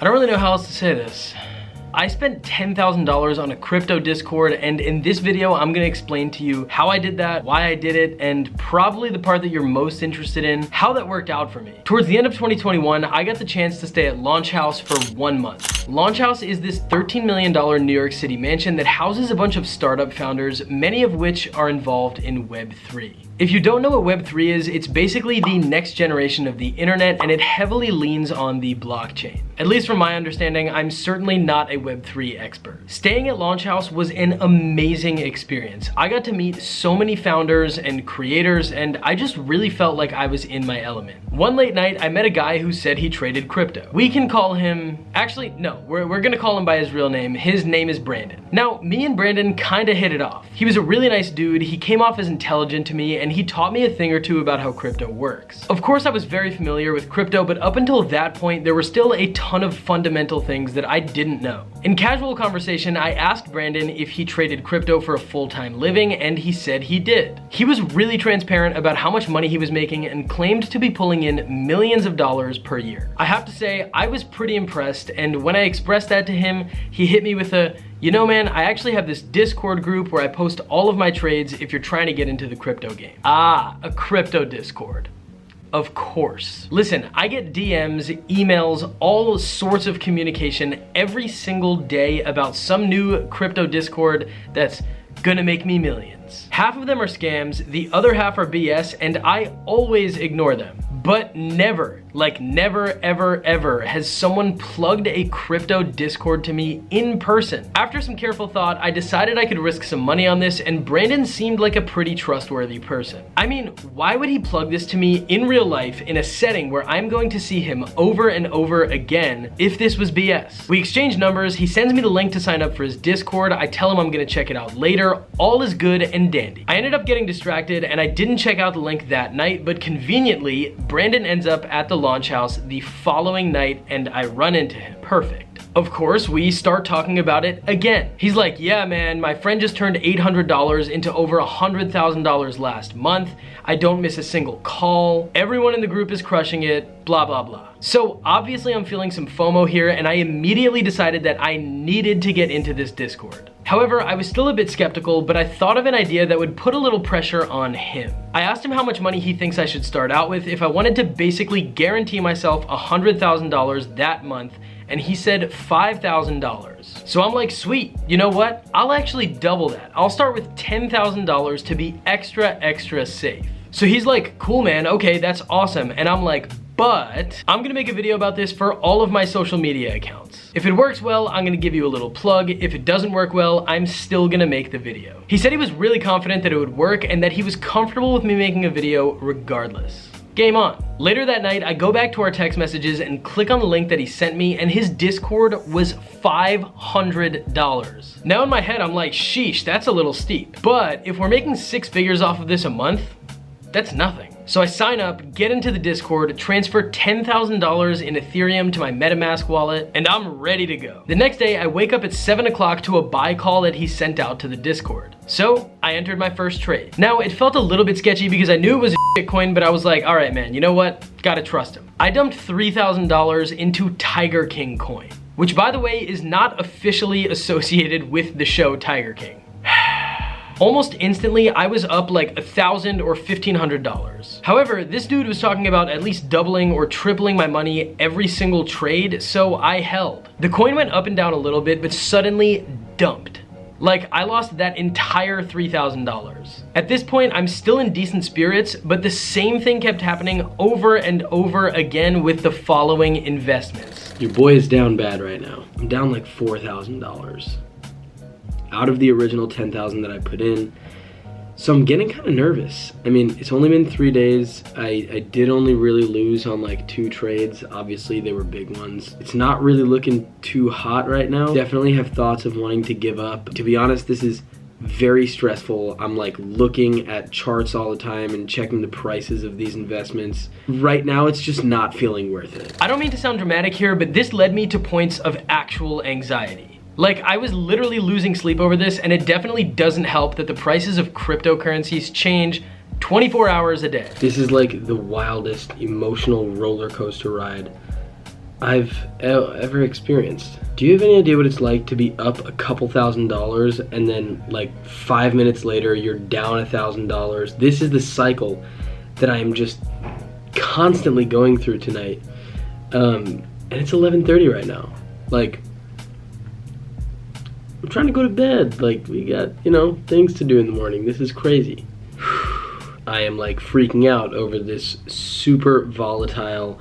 I don't really know how else to say this. I spent $10,000 on a crypto Discord, and in this video, I'm gonna explain to you how I did that, why I did it, and probably the part that you're most interested in, how that worked out for me. Towards the end of 2021, I got the chance to stay at Launch House for 1 month. Launch House is this $13 million New York City mansion that houses a bunch of startup founders, many of which are involved in Web3. If you don't know what Web3 is, it's basically the next generation of the internet, and it heavily leans on the blockchain. At least from my understanding, I'm certainly not a Web3 expert. Staying at Launch House was an amazing experience. I got to meet so many founders and creators, and I just really felt like I was in my element. One late night, I met a guy who said he traded crypto. We can call him, actually, no, we're gonna call him by his real name. His name is Brandon. Now, me and Brandon kinda hit it off. He was a really nice dude, he came off as intelligent to me, and he taught me a thing or two about how crypto works. Of course, I was very familiar with crypto, but up until that point, there were still a ton of fundamental things that I didn't know. In casual conversation, I asked Brandon if he traded crypto for a full-time living, and he said he did. He was really transparent about how much money he was making and claimed to be pulling in millions of dollars per year. I have to say, I was pretty impressed, and when I expressed that to him, he hit me with a, you know man, I actually have this Discord group where I post all of my trades if you're trying to get into the crypto game. Ah, a crypto Discord. Of course. Listen, I get DMs, emails, all sorts of communication every single day about some new crypto Discord that's gonna make me millions. Half of them are scams, the other half are BS, and I always ignore them. But never, like never, ever, ever has someone plugged a crypto Discord to me in person. After some careful thought, I decided I could risk some money on this, and Brandon seemed like a pretty trustworthy person. I mean, why would he plug this to me in real life in a setting where I'm going to see him over and over again if this was BS? We exchange numbers, he sends me the link to sign up for his Discord, I tell him I'm gonna check it out later, all is good and dandy. I ended up getting distracted and I didn't check out the link that night, but conveniently, Brandon ends up at the Launch House the following night and I run into him. Perfect. Of course, we start talking about it again. He's like, yeah man, my friend just turned $800 into over $100,000 last month. I don't miss a single call. Everyone in the group is crushing it, blah, blah, blah. So obviously I'm feeling some FOMO here and I immediately decided that I needed to get into this Discord. However, I was still a bit skeptical, but I thought of an idea that would put a little pressure on him. I asked him how much money he thinks I should start out with if I wanted to basically guarantee myself $100,000 that month, and he said $5,000. So I'm like, sweet, you know what? I'll actually double that. I'll start with $10,000 to be extra safe. So he's like, cool man, okay, that's awesome. And I'm like, but I'm gonna make a video about this for all of my social media accounts. If it works well, I'm gonna give you a little plug. If it doesn't work well, I'm still gonna make the video. He said he was really confident that it would work and that he was comfortable with me making a video regardless. Game on. Later that night, I go back to our text messages and click on the link that he sent me, and his Discord was $500. Now in my head, I'm like, sheesh, that's a little steep. But if we're making 6 figures off of this a month, that's nothing. So I sign up, get into the Discord, transfer $10,000 in Ethereum to my MetaMask wallet, and I'm ready to go. The next day, I wake up at 7 o'clock to a buy call that he sent out to the Discord. So I entered my first trade. Now it felt a little bit sketchy because I knew it was a Bitcoin, but I was like, all right, man, you know what? Gotta trust him. I dumped $3,000 into Tiger King coin, which by the way is not officially associated with the show Tiger King. Almost instantly, I was up like $1,000 or $1,500. However, this dude was talking about at least doubling or tripling my money every single trade, so I held. The coin went up and down a little bit, but suddenly dumped. Like, I lost that entire $3,000. At this point, I'm still in decent spirits, but the same thing kept happening over and over again with the following investments. Your boy is down bad right now. I'm down like $4,000. Out of the original 10,000 that I put in. So I'm getting kind of nervous. I mean, it's only been 3 days. I did only really lose on like 2 trades. Obviously they were big ones. It's not really looking too hot right now. Definitely have thoughts of wanting to give up. To be honest, this is very stressful. I'm like looking at charts all the time and checking the prices of these investments. Right now, it's just not feeling worth it. I don't mean to sound dramatic here, but this led me to points of actual anxiety. Like, I was literally losing sleep over this, and it definitely doesn't help that the prices of cryptocurrencies change 24 hours a day. This is like the wildest emotional roller coaster ride I've ever experienced. Do you have any idea what it's like to be up a couple $1,000s and then like 5 minutes later you're down $1,000? This is the cycle that I am just constantly going through tonight. And it's 11:30 right now. Like, I'm trying to go to bed. Like, we got, things to do in the morning. This is crazy. I am like freaking out over this super volatile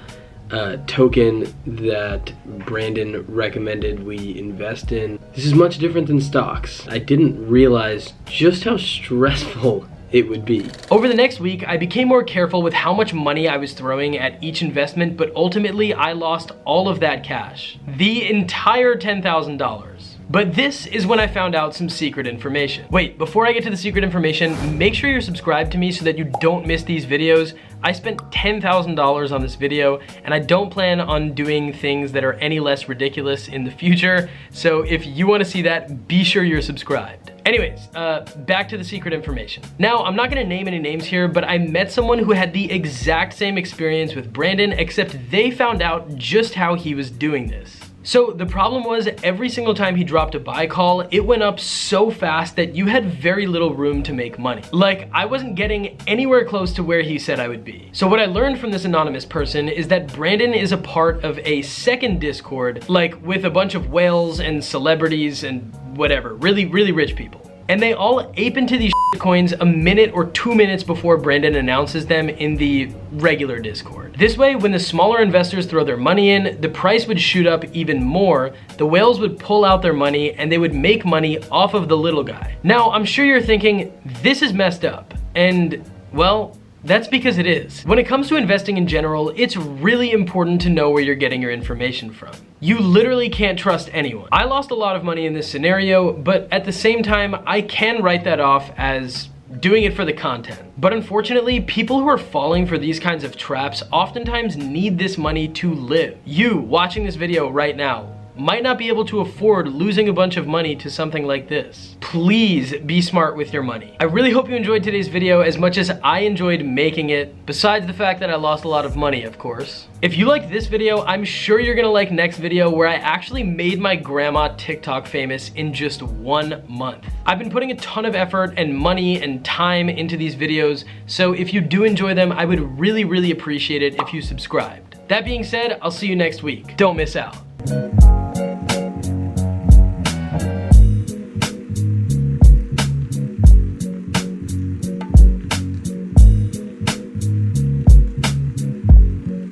token that Brandon recommended we invest in. This is much different than stocks. I didn't realize just how stressful it would be. Over the next week, I became more careful with how much money I was throwing at each investment, but ultimately I lost all of that cash. The entire $10,000. But this is when I found out some secret information. Wait, before I get to the secret information, make sure you're subscribed to me so that you don't miss these videos. I spent $10,000 on this video, and I don't plan on doing things that are any less ridiculous in the future. So if you want to see that, be sure you're subscribed. Anyways, back to the secret information. Now, I'm not gonna name any names here, but I met someone who had the exact same experience with Brandon, except they found out just how he was doing this. So the problem was, every single time he dropped a buy call, it went up so fast that you had very little room to make money. Like, I wasn't getting anywhere close to where he said I would be. So what I learned from this anonymous person is that Brandon is a part of a second Discord, like with a bunch of whales and celebrities and whatever, really, really rich people. And they all ape into these coins a minute or 2 minutes before Brandon announces them in the regular Discord. This way, when the smaller investors throw their money in, the price would shoot up even more, the whales would pull out their money, and they would make money off of the little guy. Now, I'm sure you're thinking, this is messed up. And, well, that's because it is. When it comes to investing in general, it's really important to know where you're getting your information from. You literally can't trust anyone. I lost a lot of money in this scenario, but at the same time, I can write that off as doing it for the content. But unfortunately, people who are falling for these kinds of traps oftentimes need this money to live. You watching this video right now might not be able to afford losing a bunch of money to something like this. Please be smart with your money. I really hope you enjoyed today's video as much as I enjoyed making it, besides the fact that I lost a lot of money, of course. If you liked this video, I'm sure you're gonna like next video, where I actually made my grandma TikTok famous in just 1 month. I've been putting a ton of effort and money and time into these videos, so if you do enjoy them, I would really, really appreciate it if you subscribed. That being said, I'll see you next week. Don't miss out.